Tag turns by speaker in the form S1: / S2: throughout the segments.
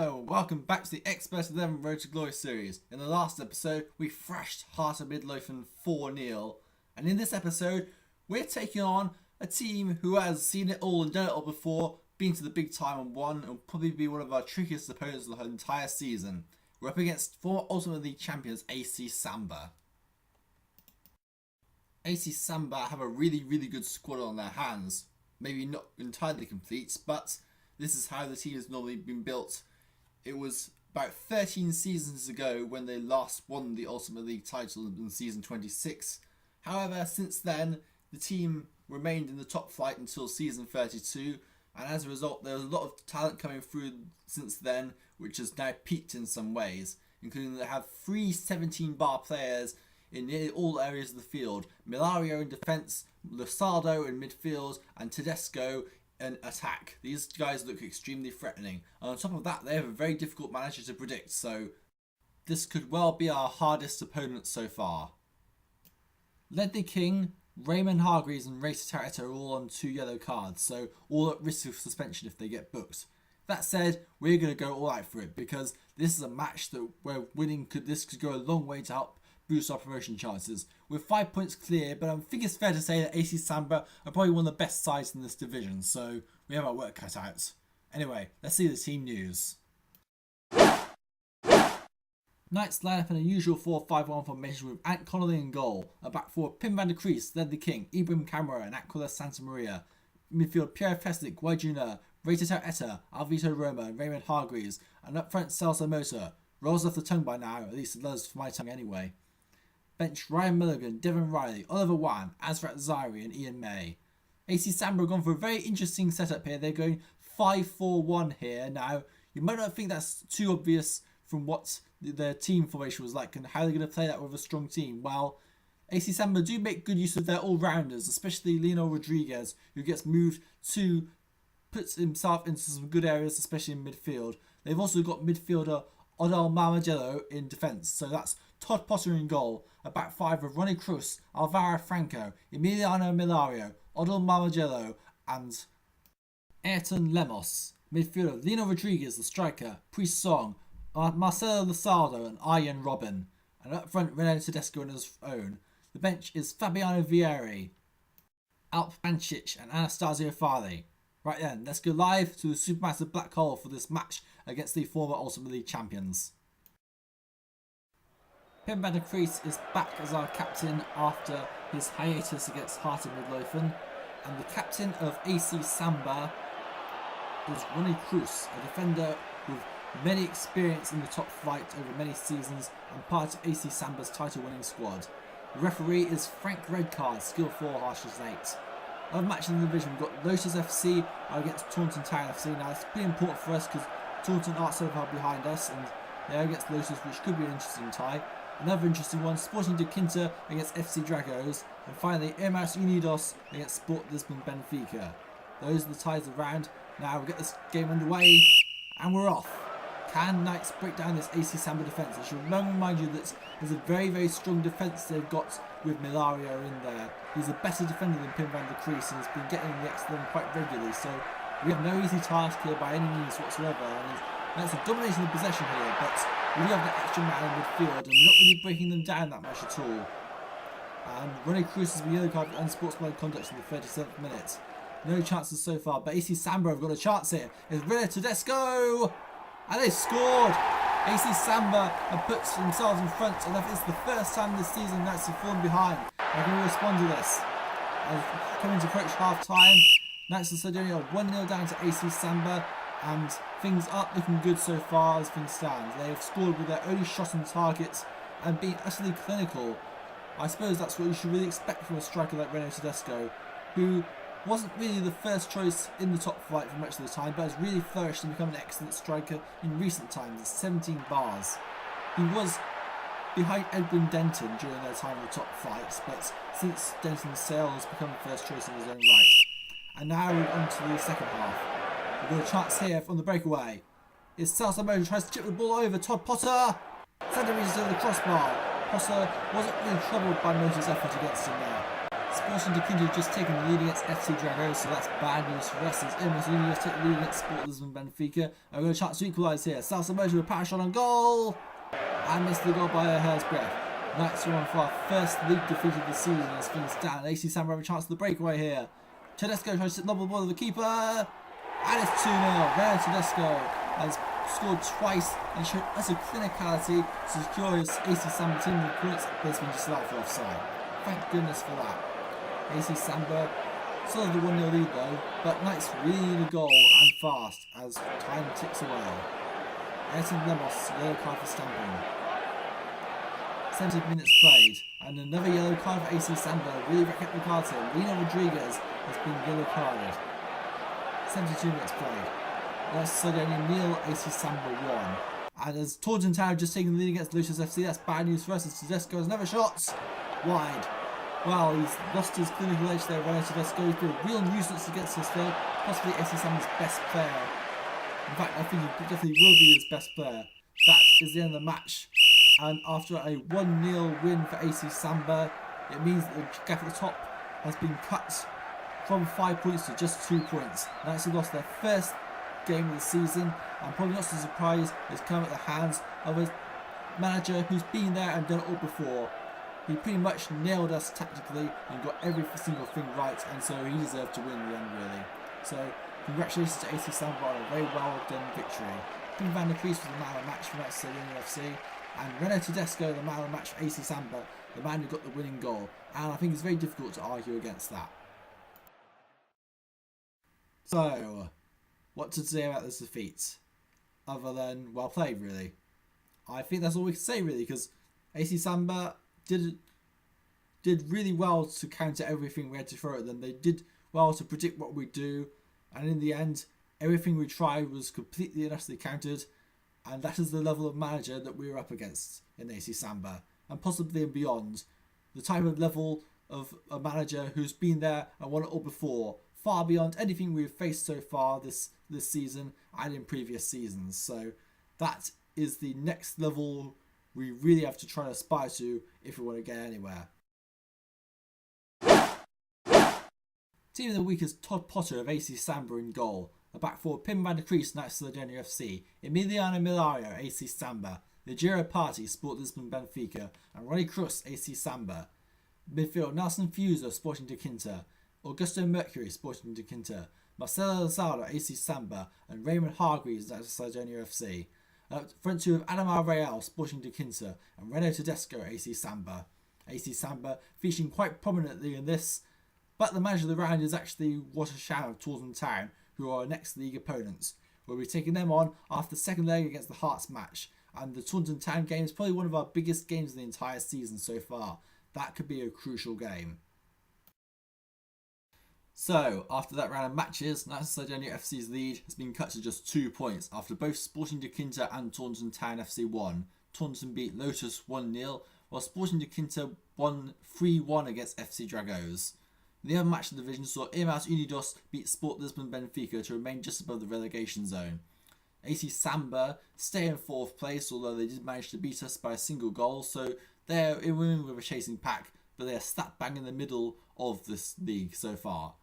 S1: Hello, welcome back to the Xpert 11 Road to Glory series. In the last episode, we thrashed Heart of Midlothian 4-0, and in this episode, we're taking on a team who has seen it all and done it all before, been to the big time and won, and will probably be one of our trickiest opponents of the entire season. We're up against former Ultimate League champions AC Samba. AC Samba have a really good squad on their hands. Maybe not entirely complete, but this is how the team has normally been built. It was about 13 seasons ago when they last won the Ultimate League title in season 26. However, since then, the team remained in the top flight until season 32, and as a result, there was a lot of talent coming through since then, which has now peaked in some ways, including they have 3 17-bar players in nearly all areas of the field. Milario in defence, Losardo in midfield, and Tedesco in attack. These guys look extremely threatening. And on top of that, they have a very difficult manager to predict, so this could well be our hardest opponent so far. Ledley King, Raymond Hargreaves and Ray Tataw Eta are all on 2 yellow cards, so all at risk of suspension if they get booked. That said, we're going to go all out for it because this is a match that we're winning. This could go a long way to help boost our promotion chances. We're 5 points clear, but I think it's fair to say that AC Samba are probably one of the best sides in this division, so we have our work cut out. Anyway, let's see the team news. Knights line up in a usual 4-5-1 formation with Ant Connolly in goal. A back four, Pim van der Kruis, Ledley King, Ibrahim Qamara and Aquila Santa Maria. Midfield, Pierre Of Hesslink, Jr, Ray Tataw Eta, Alvito Roma and Raymond Hargreaves. And up front, Celso Mota. Rolls off the tongue by now, at least it does for my tongue anyway. Bench, Ryan Mulligan, Devin Reilly, Oliver Wan, Azrat Zairi and Ian May. AC Samba have gone for a very interesting setup here. They're going 5-4-1 here. Now, you might not think that's too obvious from what their team formation was like and how they're going to play that with a strong team. Well, AC Samba do make good use of their all-rounders, especially Lino Rodriguez, who gets moved to, puts himself into some good areas, especially in midfield. They've also got midfielder Odell Marmagello in defence, so that's Todd Potter in goal, a back five of Ronnie Kruis, Alvaro Franco, Emiliano Milario, Odell Marmagello and Ayrton Lemos. Midfielder Lino Rodriguez, the striker, Priest Song, Marcelo Losardo and Arjen Robben. And up front, René Tedesco on his own. The bench is Fabiano Vieri, Alp Bancic and Anastasio Fali. Right then, let's go live to the Supermassive Black Hole for this match against the former Ultimate League champions. Pim van der Kruis is back as our captain after his hiatus against Heart of Midlothian, and the captain of AC Samba is Ronnie Kruis, a defender with many experience in the top flight over many seasons and part of AC Samba's title-winning squad. The referee is Frank Redcard, skill 4, harshness 8. Other matches in the division, we've got Lotus FC against Taunton Town FC. Now it's pretty important for us because Taunton aren't so far behind us, and they're against Lotus, which could be an interesting tie. Another interesting one, Sporting de Quinta against FC Dragos, and finally Irmãos Unidos against Sport Lisbon Benfica. Those are the ties of the round. Now we'll get this game underway, and we're off. Can Knights break down this AC Samba defence? I should remind you that there's a very strong defence they've got with Milario in there. He's a better defender than Pim van der Kruis and has been getting the X11 quite regularly, so we have no easy task here by any means whatsoever. And Knights are dominating the possession here, but we do have the extra man in midfield and we're not really breaking them down that much at all. And Ronnie Kruis has been yellow card for unsportsmanlike conduct in the 37th minute. No chances so far, but AC Samba have got a chance here. It's René Tedesco! And they scored! AC Samba have put themselves in front, and I think it's the first time this season Knights have fallen behind. They're going to respond to this. As coming to approach half time, Knights are Sardinia are 1-0 down to AC Samba, and things aren't looking good so far as things stand. They have scored with their only shot on target and been utterly clinical. I suppose that's what you should really expect from a striker like René Tedesco, who wasn't really the first choice in the top flight for much of the time, but has really flourished and become an excellent striker in recent times at 17 bars. He was behind Edwin Denton during their time in the top flights, but since Denton's sale has become the first choice in his own right. And now we're on to the second half. We've got a chance here from the breakaway. It's Celso Mota tries to chip the ball over Todd Potter. Centimetres over the crossbar. Potter wasn't really troubled by Mota's effort against him there. Sporting de Quinta just taking the lead against FC Dragos, so that's bad news for us. As MF Alvito take the lead against Sport Lisbon Benfica. And we've got a chance to equalise here. Celso Mota with a power shot on goal! And missed the goal by a hair's breadth. Knights are on for our first league defeat of the season as things stand. AC Samba have a chance for the breakaway here. Tedesco tries to lob the ball to the keeper. And it's 2-0. Renan Tedesco has scored twice and showed us a clinicality to secure his AC Samba team with points, but it's been disallowed for offside. Thank goodness for that. AC Samba still have the 1-0 lead though, but Knights really need a goal and fast as time ticks away. Ayrton Lemos, yellow card for stamping. 70 minutes played, and another yellow card for AC Samba. Really racking up the cards here. Lino Rodriguez has been yellow carded. 72 minutes played. That's Sardinia nil, AC Samba 1. And as Taunton Town just taking the lead against Lotus FC, that's bad news for us as Tedesco has never shots. Wide. Well, he's lost his clinical edge there, Renan Tedesco. He's been a real nuisance against us though. Possibly AC Samba's best player. In fact, I think he definitely will be his best player. That is the end of the match. And after a 1-0 win for AC Samba, it means that the gap at the top has been cut from 5 points to just 2 points. Knights have lost their first game of the season, and probably not so surprised has come at the hands of a manager who's been there and done it all before. He pretty much nailed us tactically and got every single thing right, and so he deserved to win in the end really. So congratulations to AC Samba on a very well done victory. Pim van der Kruis was the man of the match for Sardinia FC, and Renan Tedesco the man of the match for AC Samba, the man who got the winning goal, and I think it's very difficult to argue against that. So, what to say about this defeat? Other than well played really. I think that's all we can say really, because AC Samba did really well to counter everything we had to throw at them. They did well to predict what we do, and in the end everything we tried was completely and utterly countered, and that is the level of manager that we were up against in AC Samba, and possibly and beyond. The type of level of a manager who's been there and won it all before, far beyond anything we've faced so far this season and in previous seasons. So that is the next level we really have to try to aspire to if we want to get anywhere. Team of the week is Todd Potter of AC Samba in goal. A back four, Pim van der Kruis, Knights of Sardinia FC. Emiliano Milario, AC Samba. Ligero Party, Sport Lisbon Benfica. And Ronnie Kruis, AC Samba. Midfield, Nelson Fuser, Sporting de Quinta. Augusto Mercury, Sporting de Quinta. Marcelo Lazaro, AC Samba. And Raymond Hargreaves, Knights of Sardinia FC. Front two of Adamar Real, Sporting de Quinta. And Renan Tedesco, AC Samba. AC Samba featuring quite prominently in this, but the manager of the round is actually Watersham of Taunton Town, who are our next league opponents. We'll be taking them on after the second leg against the Hearts match, and the Taunton Town game is probably one of our biggest games of the entire season so far. That could be a crucial game. So, after that round of matches, Knights of Sardinia FC's lead has been cut to just 2 points after both Sporting de Quinta and Taunton Town FC won. Taunton beat Lotus 1-0, while Sporting de Quinta won 3-1 against FC Dragos. The other match of the division saw Irmãos Unidos beat Sport Lisbon Benfica to remain just above the relegation zone. AC Samba stay in 4th place, although they did manage to beat us by a single goal, so they're in with a chasing pack, but they're slap bang in the middle of this league so far.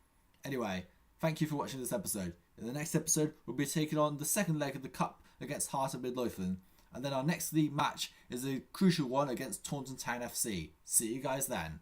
S1: Anyway, thank you for watching this episode. In the next episode, we'll be taking on the second leg of the Cup against Heart of Midlothian, and then our next league match is a crucial one against Taunton Town FC. See you guys then.